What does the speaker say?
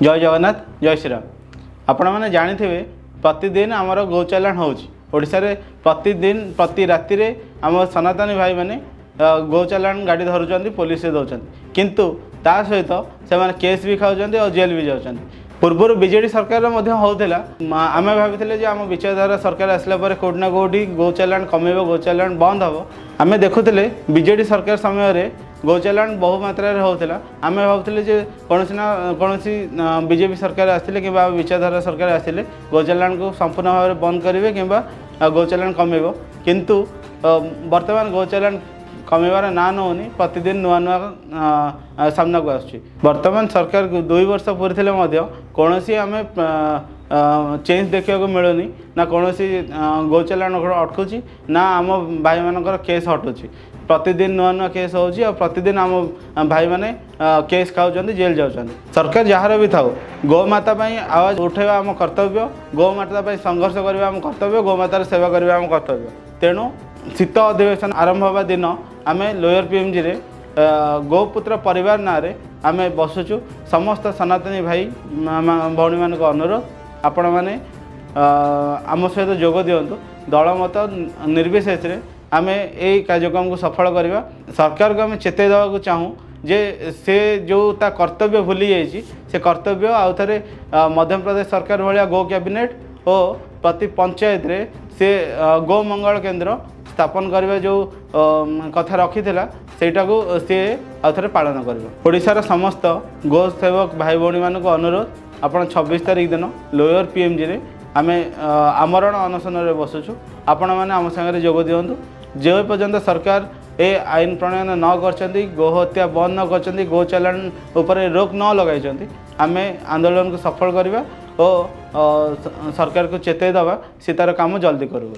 जय जगन्नाथ जय श्रीराम। आपण मैंने जानी प्रतिदिन आमर गौचालाण होशार प्रतिदिन प्रति राति आम सनातनी भाई मैंने गौचालाण गाड़ी धरुँच पुलिस दौरान किंतु ता सहित से केस भी खाऊँ और जेल भी जाऊँ। पूर्व बीजेडी सरकार होता आम भाई आम विचारधारा सरकार आसला कौटना कौटी गौचालाण कमेब गौचालाण बंद हम आम देखुले बीजेडी सरकार समय गौचालाण बहु मात्रा होता आम भावुले कौन ना कौन बीजेपी सरकार आसते कि विचारधारा सरकार आसते गौचालाण को संपूर्ण भाव में बंद करेंगे कि गौचालाण कमेब किंतु वर्तमान गौचालाण कमेबार ना नौनी प्रतिदिन नुआ नुआ सामना को आसुची। वर्तमान सरकार को 2 वर्ष पूरी कौन आम चेंज देखा मिलूनी ना कौन गौचालाण अटकुची ना आम भाई मानकर केस हटुची। प्रतिदिन नुआ नुआ केस हो प्रतिदिन आम भाई मैंने केस खाऊँ जेल जाऊँ। सरकार जहाँ भी था गौमाता आवाज उठेवा आम कर्तव्य गौमाता संघर्ष करवा आम कर्तव्य गौमातार सेवा करवा आम कर्तव्य। तेणु शीत अधिवेशन आरंभ होगा दिन आम लोयर पीएमजी रे गौपुत्र परिवार ना आम बसुचु। समस्त सनातनी भाई भौणी मान अनुरोध आपण मैंने आम सहित जोग दिंतु दल मत निर्विशेष आम यही कार्यक्रम को सफल करवा। सरकार को आम चेतई देवा चाहूँ जे से जो ता कर्तव्य भूली जाइए से कर्तव्य आउ थे मध्य प्रदेश सरकार भाया गो कैबिनेट और प्रति पंचायत रे से गौ मंगल केंद्र स्थापन करने जो कथा रखी सेटा को सी आउ थे पालन कर। ओडिशार समस्त गो सेवक भाई भौणी मान अनुरोध आपण 26 तारीख दिन लोयर पीएमजी रे आम आमरण अनशन रे बसुचु। आपण मैंने आम सागर जोग दिंतु। जो पर्यंत सरकार ए आईन प्रणयन न कर गोहत्या बंद न कर गौचालाण उपर रोक न लगाई आम आंदोलन को सफल करवा और सरकार को चेतई देवा सी तार काम जल्दी करू।